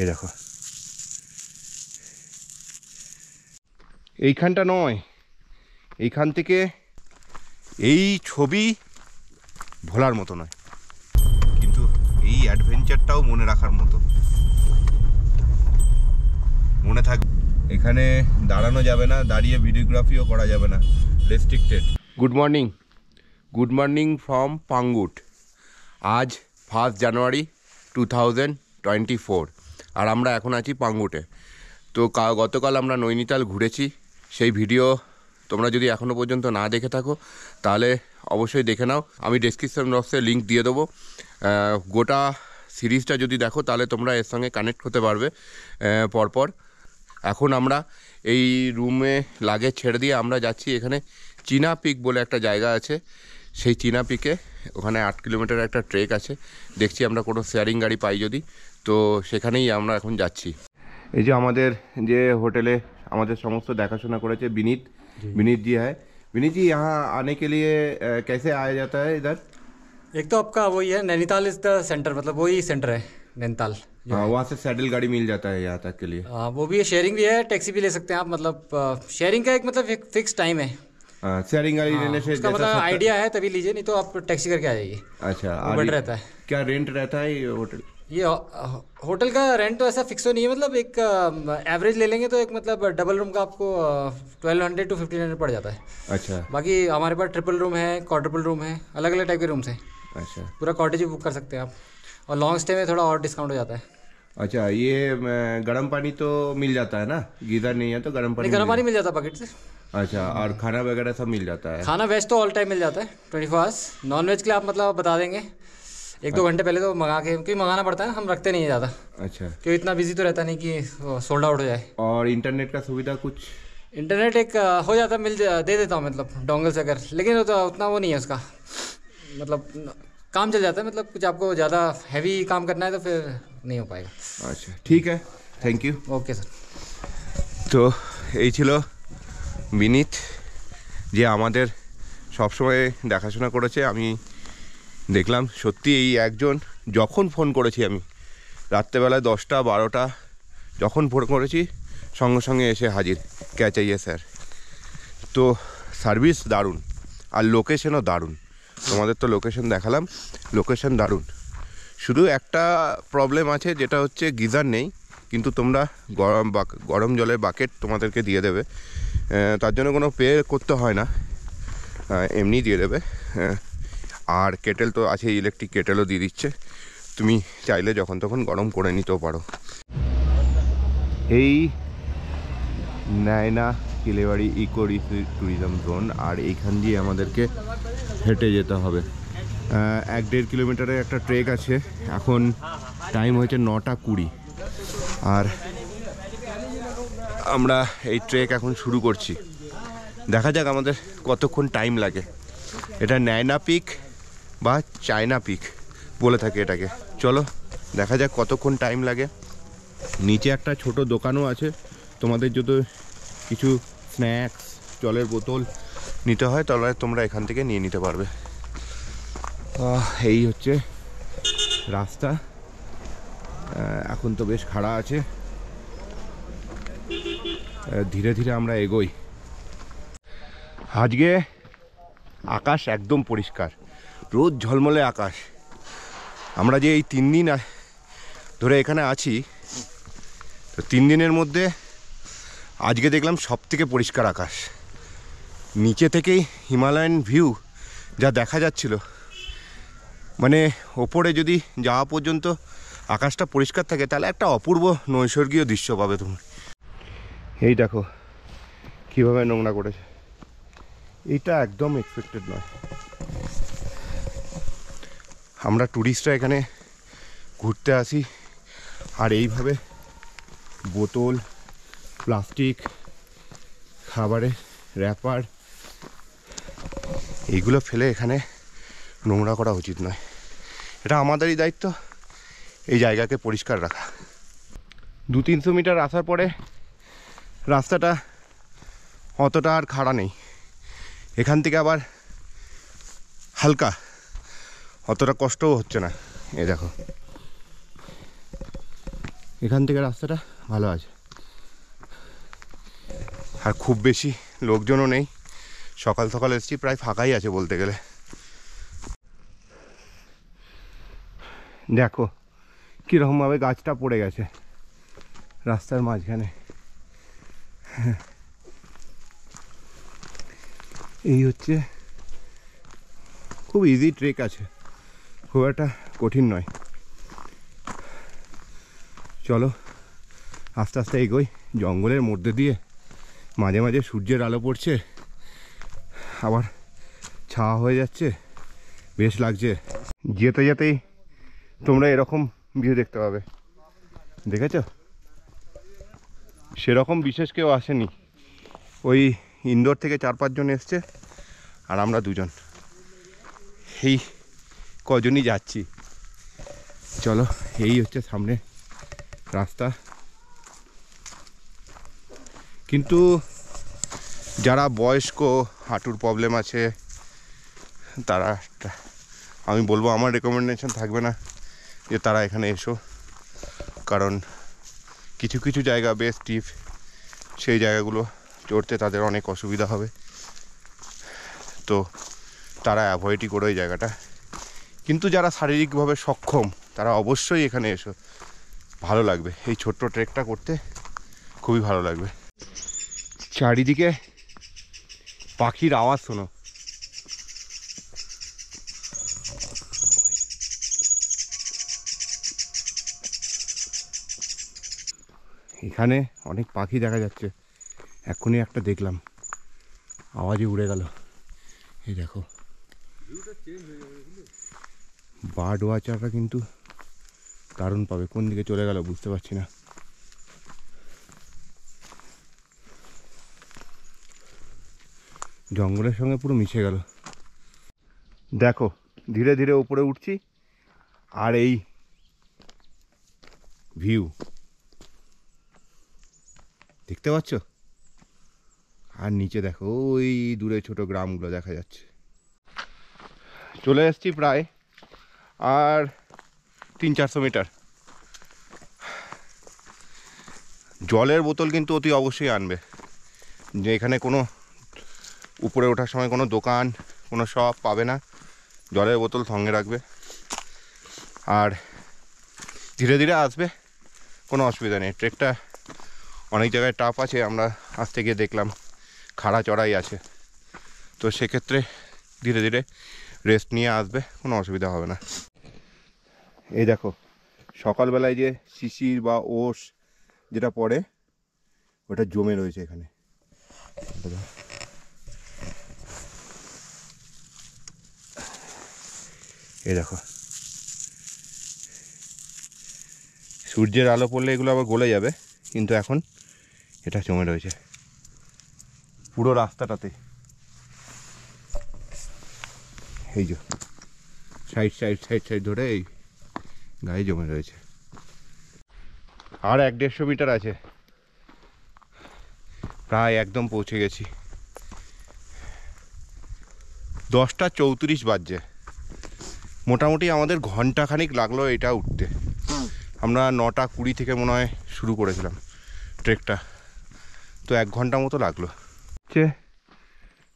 এই দেখো, এইখানটা নয়, এইখান থেকে এই ছবি ভোলার মতো নয়, কিন্তু এই অ্যাডভেঞ্চারটাও মনে রাখার মতো। মনে থাকবে, এখানে দাঁড়ানো যাবে না, দাঁড়িয়ে ভিডিওগ্রাফিও করা যাবে না, রেস্ট্রিক্টেড। গুড মর্নিং ফ্রম পাঙ্গুট। আজ 1 জানুয়ারি 2024, আর আমরা এখন আছি পাঙ্গুটে। তো গতকাল আমরা নৈনিতাল ঘুরেছি, সেই ভিডিও তোমরা যদি এখনও পর্যন্ত না দেখে থাকো তাহলে অবশ্যই দেখে নাও। আমি ডেসক্রিপশন বক্সে লিঙ্ক দিয়ে দেবো। গোটা সিরিজটা যদি দেখো তাহলে তোমরা এর সঙ্গে কানেক্ট হতে পারবে পরপর। এখন আমরা এই রুমে লাগেজ ছেড়ে দিয়ে আমরা যাচ্ছি এখানে চীনা পিক বলে একটা জায়গা আছে, সেই চীনা পিকে। ওখানে 8 কিলোমিটার একটা ট্রেক আছে, দেখছি আমরা কোনো শেয়ারিং গাড়ি পাই যদি, তো সেখানেই আমরা এখন যাচ্ছি। এই যে আমাদের যে হোটেলে আমাদের সমস্ত দেখাশোনা করেছে বিनीत जी है। विनीत जी, यहाँ आने के लिए कैसे आया जाता है इधर? एक तो आपका वही है, नैनीताल इज द सेंटर, मतलब वही सेंटर है नैनीताल। हाँ, वहाँ से सैडल गाड़ी मिल जाता है यहाँ तक के लिए। वो भी है, शेयरिंग भी है, टैक्सी भी ले सकते हैं आप। मतलब शेयरिंग का एक मतलब एक फिक्स टाइम है। शेयरिंग गाड़ी लेने से उसका मतलब आइडिया है तभी लीजिए, नहीं तो आप टैक्सी करके आ जाइए। अच्छा, बेटर रहता है। क्या रेंट रहता है ये होटल? ये होटल का रेंट तो ऐसा फिक्स तो नहीं है, मतलब एक एवरेज ले लेंगे तो एक मतलब डबल रूम का आपको 1200 to 1500 पड़ जाता है। अच्छा, बाकी हमारे पास ट्रिपल रूम है, क्वाड्रुपल रूम है, अलग अलग टाइप के रूम्स हैं। अच्छा, पूरा कॉटेज भी बुक कर सकते हैं आप, और लॉन्ग स्टे में थोड़ा और डिस्काउंट हो जाता है। अच्छा, ये गर्म पानी तो मिल जाता है ना? गीजर नहीं है तो गर्म पानी मिल जाता है बकेट से। अच्छा, और खाना वगैरह सब मिल जाता है? खाना वेज तो ऑल टाइम मिल जाता है 24 आवर्स। नॉन वेज के लिए आप मतलब बता देंगे 1-2 घंटे पहले तो मंगा के, क्योंकि मंगाना पड़ता है, हम रखते नहीं है ज़्यादा। अच्छा, क्योंकि इतना बिजी तो रहता नहीं कि सोल्ड आउट हो जाए। और इंटरनेट का सुविधा कुछ? इंटरनेट एक हो जाता है, दे देता हूँ मतलब डोंगल से अगर, लेकिन उतना वो नहीं है उसका, मतलब काम चल जाता है। मतलब कुछ आपको ज़्यादा हैवी काम करना है तो फिर नहीं हो पाएगा। अच्छा, ठीक है, थैंक यू। Okay sir. তো এই ছিল বিনীত, যে আমাদের সবসময় দেখাশোনা করেছে। আমি দেখলাম সত্যি এই একজন, যখন ফোন করেছি আমি রাত্রেবেলায় 10টা 12টা যখন ফোন করেছি সঙ্গে সঙ্গে এসে হাজির, ক্যা চাইয়ে স্যার। তো সার্ভিস দারুণ, আর লোকেশনও দারুণ। তোমাদের তো লোকেশন দেখালাম, লোকেশন দারুণ। শুধু একটা প্রবলেম আছে, যেটা হচ্ছে গিজার নেই, কিন্তু তোমরা গরম জলের বাকেট তোমাদেরকে দিয়ে দেবে, তার জন্য কোনো পে করতে হয় না, এমনি দিয়ে দেবে। আর কেটেল তো আছে, ইলেকট্রিক কেটেলও দিয়ে দিচ্ছে, তুমি চাইলে যখন তখন গরম করে নিতেও পারো। এই নায়না কিলেবাড়ি ইকো ট্যুরিজম জোন, আর এইখান দিয়ে আমাদেরকে হেঁটে যেতে হবে। 1-1.5 কিলোমিটারের একটা ট্রেক আছে। এখন টাইম হয়েছে 9:20, আর আমরা এই ট্রেক এখন শুরু করছি। দেখা যাক আমাদের কতক্ষণ টাইম লাগে। এটা নায়না পিক বা চায়না পিক বলে থাকে এটাকে। চলো দেখা যাক কতক্ষণ টাইম লাগে। নিচে একটা ছোট দোকানও আছে, তোমাদের যদি কিছু স্ন্যাক্স, জলের বোতল নিতে হয় তাহলে তোমরা এখান থেকে নিয়ে নিতে পারবে। এই হচ্ছে রাস্তা, এখন তো বেশ খাড়া আছে, ধীরে ধীরে আমরা এগোই। আজকে আকাশ একদম পরিষ্কার, রোদ ঝলমলে আকাশ। আমরা যে এই 3 দিন ধরে এখানে আছি, তো 3 দিনের মধ্যে আজকে দেখলাম সব থেকে পরিষ্কার আকাশ। নিচে থেকেই হিমালয়ান ভিউ যা দেখা যাচ্ছিল, মানে ওপরে যদি যাওয়া পর্যন্ত আকাশটা পরিষ্কার থাকে তাহলে একটা অপূর্ব নৈসর্গীয় দৃশ্য পাবে তুমি। এই দেখো কীভাবে নোংরা করেছে, এইটা একদম এক্সপেক্টেড নয়। আমরা ট্যুরিস্টরা এখানে ঘুরতে আসি, আর এইভাবে বোতল, প্লাস্টিক, খাবারের র্যাপার এইগুলো ফেলে এখানে নোংরা করা উচিত নয়। এটা আমাদেরই দায়িত্ব এই জায়গাকে পরিষ্কার রাখা। 200-300 মিটার আসার পরে রাস্তাটা অতটা আর খাড়া নেই, এখান থেকে আবার হালকা, অতটা কষ্টও হচ্ছে না। এই দেখো এখান থেকে রাস্তাটা ভালো আছে, আর খুব বেশি লোকজনও নেই। সকাল সকাল এসেছি, প্রায় ফাঁকাই আছে বলতে গেলে। দেখো কীরকমভাবে গাছটা পড়ে গেছে রাস্তার মাঝখানে। এই হচ্ছে, খুব ইজি ট্রেক আছে, খুব একটা কঠিন নয়। চলো আস্তে আস্তে এগোই। জঙ্গলের মধ্যে দিয়ে মাঝে মাঝে সূর্যের আলো পড়ছে, আবার ছায়া হয়ে যাচ্ছে, বেশ লাগছে। যেতে যেতেই তোমরা এরকম ভিউ দেখতে পাবে, দেখেছো? সেরকম বিশেষ কেউ আসেনি, ওই ইন্দোর থেকে 4-5 জন এসছে, আর আমরা 2 জন, এই কজনই যাচ্ছি। চলো, এই হচ্ছে সামনে রাস্তা। কিন্তু যারা বয়স্ক, হাঁটুর প্রবলেম আছে, তারা, আমি বলবো, আমার রেকমেন্ডেশন থাকবে না যে তারা এখানে এসো, কারণ কিছু কিছু জায়গা বেশ স্টিপ, সেই জায়গাগুলো চড়তে তাদের অনেক অসুবিধা হবে, তো তারা অ্যাভয়েডই করো এই জায়গাটা। কিন্তু যারা শারীরিকভাবে সক্ষম তারা অবশ্যই এখানে এসো, ভালো লাগবে। এই ছোট্ট ট্রেকটা করতে খুবই ভালো লাগবে। চারিদিকে পাখির আওয়াজ শোনো, এখানে অনেক পাখি দেখা যাচ্ছে। এক্ষুনি একটা দেখলাম, আওয়াজে উড়ে গেল। এই দেখো, বার্ড ওয়াচাররা কিন্তু দারুণ পাবে। কোন দিকে চলে গেল বুঝতে পারছি না। জঙ্গলের সঙ্গে পুরো মিশে গেল। দেখো ধীরে ধীরে উপরে উঠছি, আর এই ভিউ দেখতে পাচ্ছ, আর নিচে দেখো ওই দূরে ছোট গ্রামগুলো দেখা যাচ্ছে। চলে এসছি প্রায় আর 300-400 মিটার। জলের বোতল কিন্তু অতি অবশ্যই আনবে, যে এখানে কোনো উপরে ওঠার সময় কোনো দোকান, কোনো শপ পাবে না। জলের বোতল সঙ্গে রাখবে, আর ধীরে ধীরে আসবে, কোনো অসুবিধা নেই। ট্রেকটা অনেক জায়গায় টাফ আছে, আমরা আসতে গিয়ে দেখলাম খাড়া চড়াই আছে, তো সেক্ষেত্রে ধীরে ধীরে রেস্ট নিয়ে আসবে, কোনো অসুবিধা হবে না। এই দেখো সকালবেলায় যে শিশির বা ওস যেটা পড়ে, ওটা জমে রয়েছে এখানে। এই দেখো, সূর্যের আলো পড়লে এগুলো আবার গলে যাবে, কিন্তু এখন এটা জমে রয়েছে পুরো রাস্তাটাতে। এই যে সাইড সাইড সাইড সাইড ধরে এই গায়ে জমে রয়েছে। আর 150 মিটার আছে, প্রায় একদম পৌঁছে গেছি। 10টা 34 বাজছে, মোটামুটি আমাদের ঘন্টাখানিক লাগলো এটা উঠতে। আমরা 9টা 20 থেকে মনে হয় শুরু করেছিলাম ট্রেকটা, তো 1 ঘন্টা মতো লাগলো। হচ্ছে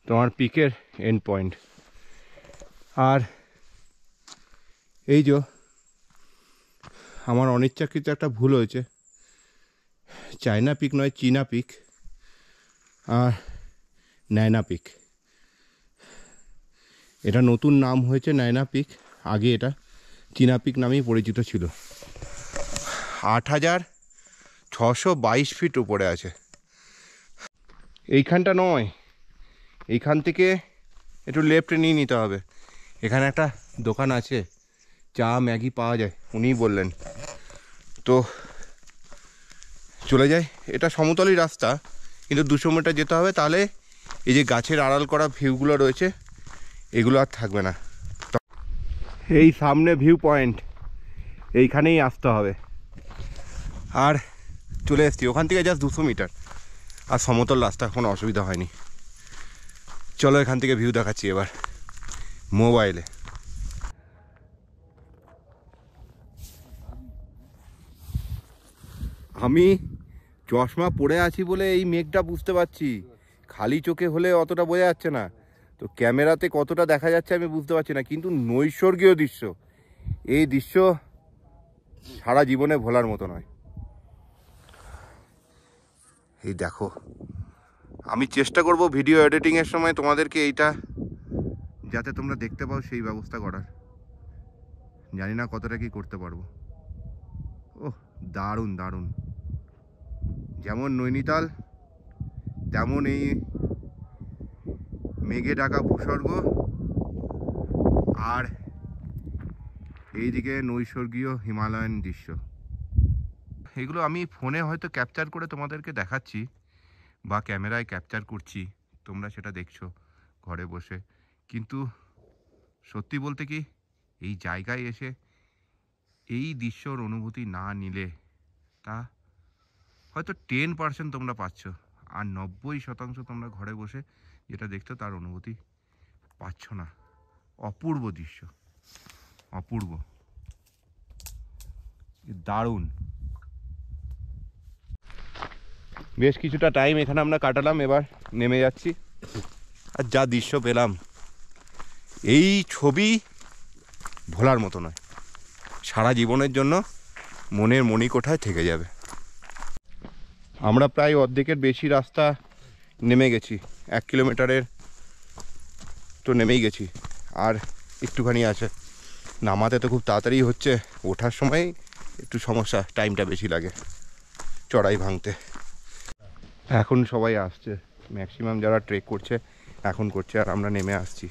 তোমার পিকের এন্ড পয়েন্ট। আর এই যে আমার অনিচ্ছাকৃত একটা ভুল হয়েছে, চায়না পিক নয়, চীনা পিক আর নায়না পিক। এটা নতুন নাম হয়েছে নায়না পিক, আগে এটা চীনা পিক নামেই পরিচিত ছিল। 8622 ফিট উপরে আছে। এইখানটা নয়, এইখান থেকে একটু লেফটে নিয়ে নিতে হবে। এখানে একটা দোকান আছে, চা ম্যাগি পাওয়া যায়, উনিই বললেন, তো চলে যায়। এটা সমতলই রাস্তা, কিন্তু 200 মিটার যেতে হবে, তাহলে এই যে গাছের আড়াল করা ভিউগুলো রয়েছে এগুলো আর থাকবে না। এই সামনে ভিউ পয়েন্ট, এইখানেই আসতে হবে। আর চলে এসছি, ওখান থেকে জাস্ট 200 মিটার, আর সমতল রাস্তা, কোনো অসুবিধা হয়নি। চলো এখান থেকে ভিউ দেখাচ্ছি এবার মোবাইলে। আমি চশমা পরে আছি বলে এই মেঘটা বুঝতে পারছি, খালি চোখে হলে অতটা বোঝা যাচ্ছে না, তো ক্যামেরাতে কতটা দেখা যাচ্ছে আমি বুঝতে পারছি না, কিন্তু নৈসর্গীয় দৃশ্য, এই দৃশ্য সারা জীবনে ভোলার মতো নয়। এই দেখো, আমি চেষ্টা করব ভিডিও এডিটিংয়ের সময় তোমাদেরকে এইটা যাতে তোমরা দেখতে পাও সেই ব্যবস্থা করার, জানি না কতটা কি করতে পারবো। ওহ দারুণ দারুণ, যেমন নৈনিতাল তেমন এই মেঘে ঢাকা ভূস্বর্গ, আর এইদিকে নৈসর্গীয় হিমালয়ান দৃশ্য। এগুলো আমি ফোনে হয়তো ক্যাপচার করে তোমাদেরকে দেখাচ্ছি বা ক্যামেরায় ক্যাপচার করছি, তোমরা সেটা দেখছো ঘরে বসে, কিন্তু সত্যি বলতে কি এই জায়গায় এসে এই দৃশ্যর অনুভূতি না নিলে তা হয়তো 10% তোমরা পাচ্ছ, আর 90% তোমরা ঘরে বসে যেটা দেখছো তার অনুভূতি পাচ্ছ না। অপূর্ব দৃশ্য, অপূর্ব, দারুণ। বেশ কিছুটা টাইম এখানে আমরা কাটালাম, এবার নেমে যাচ্ছি। আর যা দৃশ্য পেলাম, এই ছবি ভোলার মতো নয়, সারা জীবনের জন্য মনের মণিকোঠায় থেকে যাবে। আমরা প্রায় অর্ধেকের বেশি রাস্তা নেমে গেছি, 1 কিলোমিটারের তো নেমেই গেছি, আর একটুখানি আছে। নামাতে তো খুব তাড়াতাড়ি হচ্ছে, ওঠার সময় একটু সমস্যা, টাইমটা বেশি লাগে চড়াই ভাঙতে। এখন সবাই আসছে, ম্যাক্সিমাম যারা ট্রেক করছে এখন করছে, আর আমরা নেমে আসছি।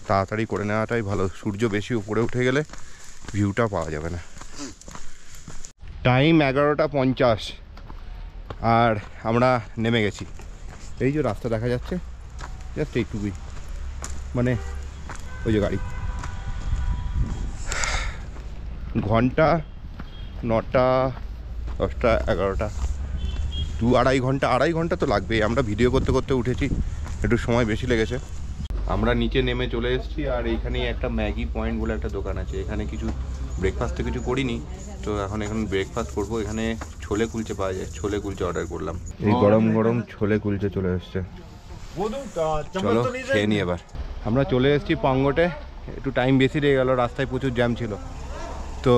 তাড়াতাড়ি করে নেওয়াটাই ভালো, সূর্য বেশি উপরে উঠে গেলে ভিউটা পাওয়া যাবে না। টাইম 11:50 আর আমরা নেমে গেছি। এই যে রাস্তা দেখা যাচ্ছে জাস্ট এইটুকুই, মানে ওই যে গাড়ি। ঘন্টা 9টা 10টা 11টা, 2-2.5 ঘন্টা তো লাগবেই। আমরা ভিডিও করতে করতে উঠেছি, একটু সময় বেশি লেগেছে। আমরা নিচে নেমে চলে এসেছি, আর এইখানেই একটা ম্যাগি পয়েন্ট বলে একটা দোকান আছে। এখানে কিছু ব্রেকফাস্ট তো কিছু করিনি, তো এখন ব্রেকফাস্ট করবো। এখানে ছোলে কুলচে পাওয়া যায়, ছোলে কুলচে অর্ডার করলাম। এই গরম গরম ছোলে কুলচে চলে এসছে, চলো খেয়ে নিই এবার। আমরা চলে এসেছি পাঙ্গোটে, একটু টাইম বেশি লেগে গেলো, রাস্তায় প্রচুর জ্যাম ছিল, তো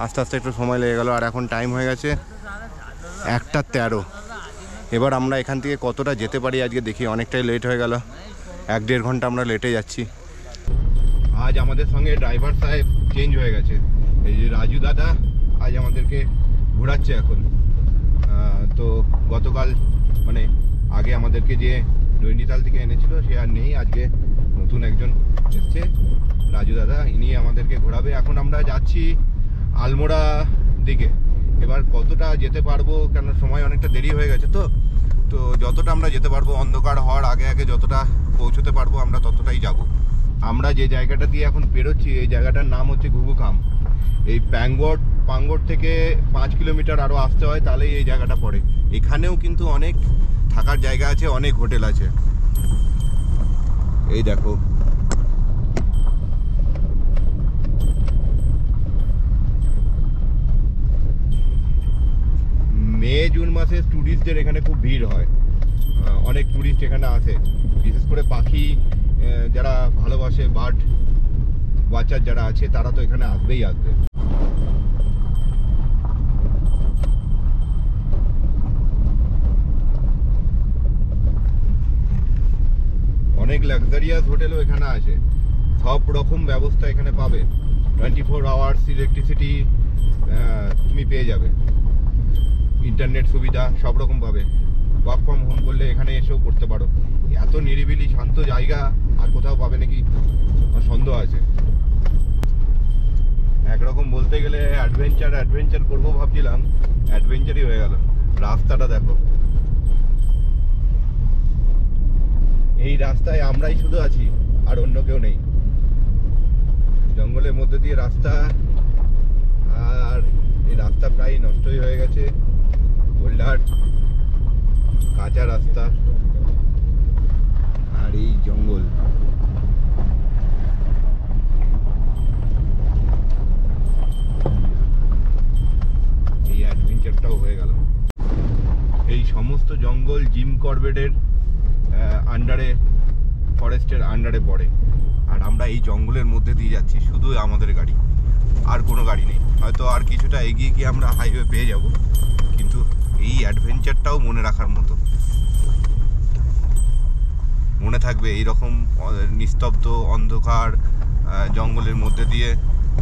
আস্তে আস্তে একটু সময় লেগে গেলো। আর এখন টাইম হয়ে গেছে 1:13। এবার আমরা এখান থেকে কতটা যেতে পারি আজকে দেখি, অনেকটাই লেট হয়ে গেল, 1-1.5 ঘন্টা আমরা লেটে যাচ্ছি। আজ আমাদের সঙ্গে ড্রাইভার সাহেব চেঞ্জ হয়ে গেছে, এই যে রাজু দাদা আজ আমাদেরকে ঘোরাচ্ছে এখন। তো গতকাল মানে আগে আমাদেরকে যে নৈনিতাল থেকে এনেছিল সে আর নেই, আজকে নতুন একজন এসছে রাজু দাদা, ইনি আমাদেরকে ঘোরাবে। এখন আমরা যাচ্ছি আলমোড়া দিকে, এবার কতটা যেতে পারবো, কেন সময় অনেকটা দেরি হয়ে গেছে, তো যতটা আমরা যেতে পারবো, অন্ধকার হওয়ার আগে আগে যতটা পৌঁছতে পারবো আমরা ততটাই যাব। আমরা যে জায়গাটা দিয়ে এখন বেরোচ্ছি এই জায়গাটার নাম হচ্ছে ঘুঘুখাম। এই পাঙ্গোট থেকে 5 কিলোমিটার আরও আসতে হয়, তাহলেই এই জায়গাটা পড়ে। এখানেও কিন্তু অনেক থাকার জায়গা আছে, অনেক হোটেল আছে। এই দেখো, মে-জুন মাসে ট্যুরিস্টদের এখানে খুব ভিড় হয়, অনেক ট্যুরিস্ট এখানে আসে, বিশেষ করে পাখি যারা ভালোবাসে, বার্ড ওয়াচার যারা আছে তারা তো এখানে আসবেই আসবে। অনেক লাক্সারিয়াস হোটেলও এখানে আছে, সব রকম ব্যবস্থা এখানে পাবে, 24 আওয়ার্স ইলেকট্রিসিটি তুমি পেয়ে যাবে, ইন্টারনেট সুবিধা সব রকম পাবে। ওয়ার্ক ফ্রম হোম করলে এখানে এসেও করতে পারো। এত নিরিবিলি শান্ত জায়গা আর কোথাও পাবে নাকি সন্দেহ আছে। একরকম বলতে গেলে অ্যাডভেঞ্চার করবো ভাবছিলাম, অ্যাডভেঞ্চারই হয়ে গেল। রাস্তাটা দেখো, এই রাস্তায় আমরাই শুধু আছি আর অন্য কেউ নেই, জঙ্গলের মধ্যে দিয়ে রাস্তা, আর এই রাস্তা প্রায় নষ্টই হয়ে গেছে, ওল্ডার কাঁচা রাস্তা আর এই জঙ্গল। কর্বেটের আন্ডারে, ফরেস্টের আন্ডারে পড়ে। আর আমরা এই জঙ্গলের মধ্যে দিয়ে যাচ্ছি, শুধু আমাদের গাড়ি, আর কোনো গাড়ি নেই। হয়তো আর কিছুটা এগিয়ে গিয়ে আমরা হাইওয়ে পেয়ে যাব, কিন্তু এই অ্যাডভেঞ্চারটাও মনে রাখার মতো। মনে থাকবে এইরকম নিস্তব্ধ অন্ধকার জঙ্গলের মধ্যে দিয়ে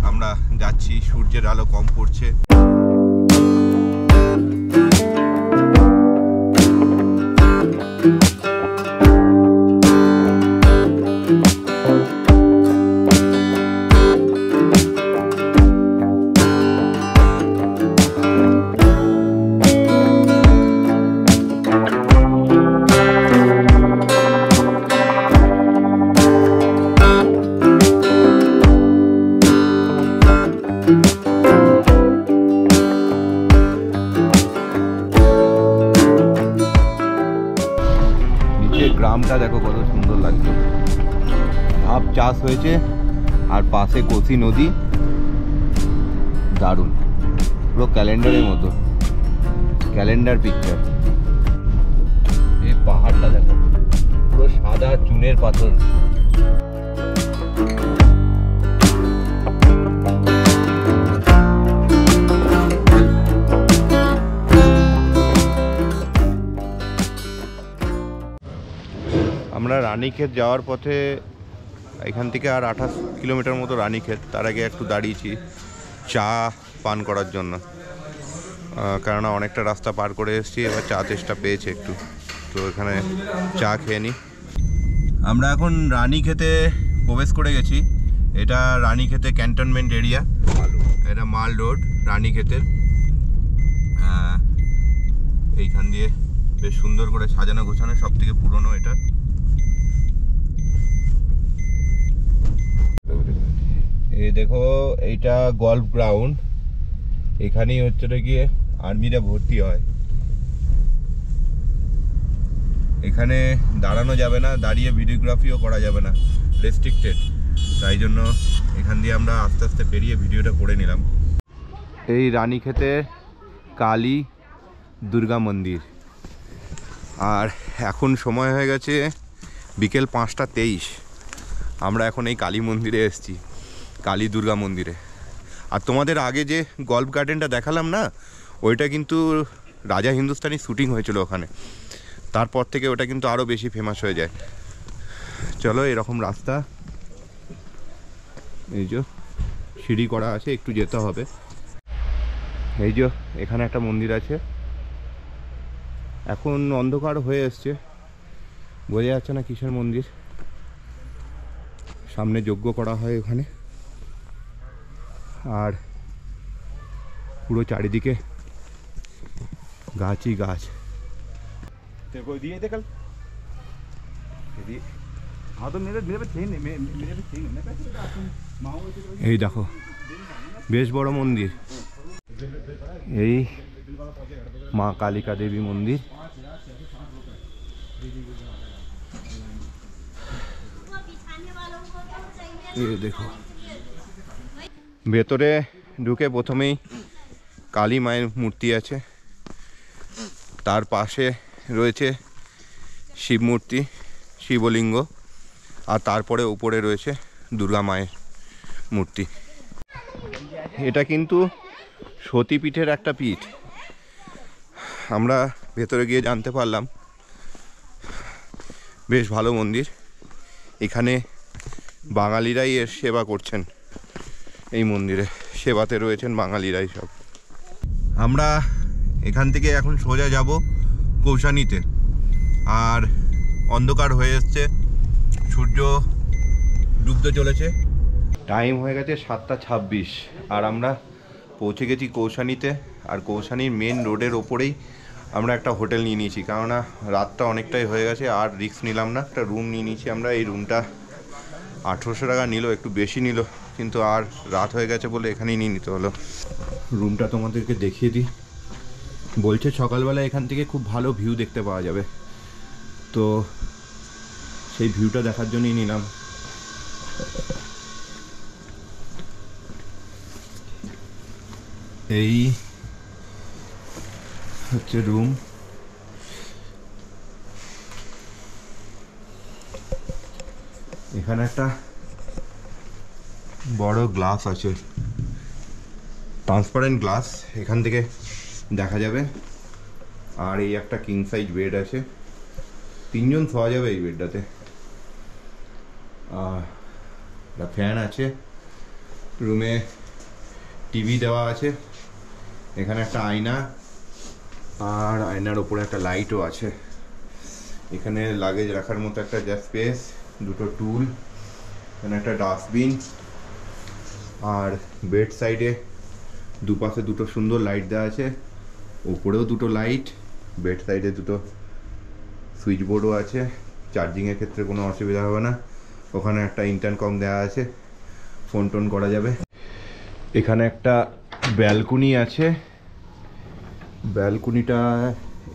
আমরা যাচ্ছি, সূর্যের আলো কম পড়ছে। গ্রামটা দেখো কত সুন্দর লাগছে, ধাপ চাষ হয়েছে আর পাশে কোসি নদী, দারুণ, পুরো ক্যালেন্ডারের মতো, ক্যালেন্ডার পিকচার। এই পাহাড়টা দেখো, পুরো সাদা চুনের পাথর। আমরা রানীক্ষেত যাওয়ার পথে এখান থেকে আর 28 কিলোমিটার মতো রানীক্ষেত। তার আগে একটু দাঁড়িয়েছি চা পান করার জন্য, কেননা অনেকটা রাস্তা পার করে এসেছি, এবার চা তেষ্টা পেয়েছে একটু, তো এখানে চা খেয়ে নিই। আমরা এখন রানীক্ষেতে প্রবেশ করে গেছি। এটা রানীক্ষেতে ক্যান্টনমেন্ট এরিয়া, এটা মাল রোড রানীক্ষেতের। এইখান দিয়ে বেশ সুন্দর করে সাজানো গোছানো, সব থেকে পুরনো এটা। এই দেখো, এইটা গল্ফ গ্রাউন্ড, এখানেই হচ্ছে গিয়ে আর্মিরা ভর্তি হয়। এখানে দাঁড়ানো যাবে না, দাঁড়িয়ে ভিডিওগ্রাফিও করা যাবে না, রেস্ট্রিক্টেড। তাই জন্য এখান দিয়ে আমরা আস্তে আস্তে পেরিয়ে ভিডিওটা করে নিলাম। এই রানীক্ষেতে কালী দুর্গা মন্দির। আর এখন সময় হয়ে গেছে বিকেল 5:23। আমরা এখন এই কালী মন্দিরে এসেছি, কালী দুর্গা মন্দিরে। আর তোমাদের আগে যে গল্ফ গার্ডেনটা দেখালাম না, ওইটা কিন্তু রাজা হিন্দুস্তানি শ্যুটিং হয়েছিল ওখানে। তারপর থেকে ওটা কিন্তু আরও বেশি ফেমাস হয়ে যায়। চলো, এরকম রাস্তা, এই যে সিঁড়ি করা আছে, একটু যেতে হবে। এই যে এখানে একটা মন্দির আছে, এখন অন্ধকার হয়ে এসছে, বোঝা যাচ্ছে না কিসের মন্দির। সামনে যজ্ঞ করা হয় ওখানে, আর পুরো চারিদিকে গাছই গাছ। এই দেখো, বেশ বড় মন্দির। এই মা কালিকা দেবী মন্দির। এই দেখো, ভেতরে ঢুকে প্রথমেই কালী মায়ের মূর্তি আছে, তার পাশে রয়েছে শিব মূর্তি, শিবলিঙ্গ, আর তারপরে উপরে রয়েছে দুর্গা মায়ের মূর্তি। এটা কিন্তু সতীপীঠের একটা পীঠ, আমরা ভেতরে গিয়ে জানতে পারলাম। বেশ ভালো মন্দির, এখানে বাঙালিরাই এর সেবা করছেন। এই মন্দিরে সেবাতে রয়েছেন বাঙালিরাই সব। আমরা এখান থেকে এখন সোজা যাব কৌশানীতে। আর অন্ধকার হয়ে এসছে, সূর্য ডুবতে চলেছে, টাইম হয়ে গেছে 7:26। আর আমরা পৌঁছে গেছি কৌশানীতে। আর কৌশানীর মেন রোডের ওপরেই আমরা একটা হোটেল নিয়ে নিয়েছি, কেননা রাতটা অনেকটাই হয়ে গেছে, আর রিস্ক নিলাম না। একটা রুম নিয়ে নিয়েছি আমরা। এই রুমটা 1800 টাকা নিল, একটু বেশি নিল, কিন্তু আর রাত হয়ে গেছে বলে এখানেই নিয়ে নিতে হলো। রুমটা তোমাদেরকে দেখিয়ে দিই। বলছে সকালবেলা এখান থেকে খুব ভালো ভিউ দেখতে পাওয়া যাবে, তো সেই ভিউটা দেখার জন্যই নিলাম। এই হচ্ছে রুম। এখানে একটা বড় গ্লাস আছে, ট্রান্সপারেন্ট গ্লাস, এখান থেকে দেখা যাবে। আর এই একটা কিং সাইজ বেড আছে, 3 জন শোয়া যাবে এই বেডটাতে। আর একটা ফ্যান আছে, রুমে টিভি দেওয়া আছে, এখানে একটা আয়না, আর আয়নার ওপরে একটা লাইটও আছে। এখানে লাগেজ রাখার মতো একটা যা স্পেস, দুটো টুল, এখানে একটা ডাস্টবিন, আর বেড সাইডে দুপাশে দুটো সুন্দর লাইট দেওয়া আছে, ওপরেও দুটো লাইট, বেড সাইডে দুটো সুইচ বোর্ডও আছে, চার্জিংয়ের ক্ষেত্রে কোনো অসুবিধা হবে না। ওখানে একটা ইন্টারকম দেওয়া আছে, ফোন টোন করা যাবে। এখানে একটা ব্যালকনি আছে, ব্যালকনিটা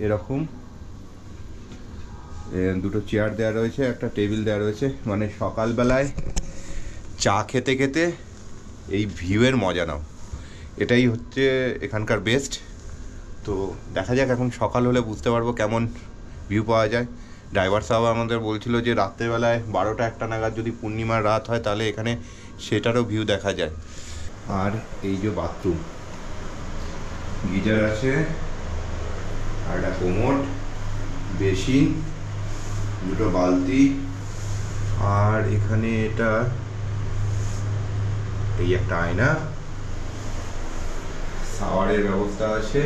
এরকম, দুটো চেয়ার দেওয়া রয়েছে, একটা টেবিল দেওয়া রয়েছে, মানে সকালবেলায় চা খেতে খেতে এই ভিউয়ের মজা নাও, এটাই হচ্ছে এখানকার বেস্ট। তো দেখা যাক, এখন সকাল হলে বুঝতে পারবো কেমন ভিউ পাওয়া যায়। ড্রাইভার সাহেব আমাদের বলছিল যে রাত্রেবেলায় 12টা-1টা নাগাদ যদি পূর্ণিমার রাত হয় তাহলে এখানে সেটারও ভিউ দেখা যায়। আর এই যে বাথরুম, গিজার আছে, আর একটা কোমোড, বেসিন, দুটো বালতি, আর এখানে এটা এই একটা আয়না, শাওয়ারের ব্যবস্থা আছে।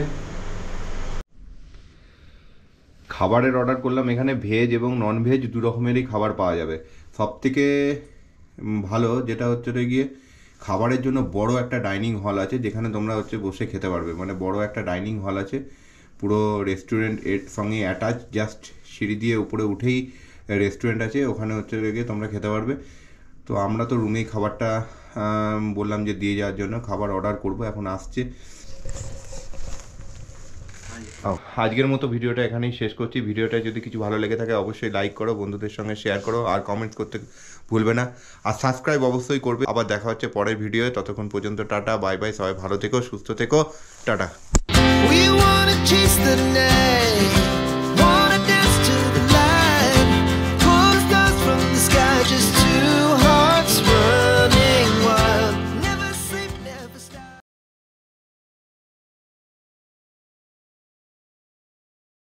খাবারের অর্ডার করলাম, এখানে ভেজ এবং নন ভেজ দু রকমেরই খাবার পাওয়া যাবে। সব থেকে ভালো যেটা হচ্ছে গিয়ে খাবারের জন্য বড় একটা ডাইনিং হল আছে, যেখানে তোমরা হচ্ছে বসে খেতে পারবে, মানে বড় একটা ডাইনিং হল আছে, পুরো রেস্টুরেন্ট এর সঙ্গে অ্যাটাচ, জাস্ট সিঁড়ি দিয়ে উপরে উঠেই রেস্টুরেন্ট আছে, ওখানে হচ্ছে গিয়ে তোমরা খেতে পারবে। তো আমরা তো রুমেই খাবারটা বললাম যে দিয়ে যাওয়ার জন্য, খাবার অর্ডার করব, এখন আসছে। আজকের মতো ভিডিওটা এখানেই শেষ করছি। ভিডিওটা যদি কিছু ভালো লেগে থাকে অবশ্যই লাইক করো, বন্ধুদের সঙ্গে শেয়ার করো, আর কমেন্টস করতে ভুলবে না, আর সাবস্ক্রাইব অবশ্যই করবে। আবার দেখা হচ্ছে পরের ভিডিওয়ে, ততক্ষণ পর্যন্ত টাটা, বাই বাই, সবাই ভালো থেকো, সুস্থ থেকো, tata. We wanna chase the night.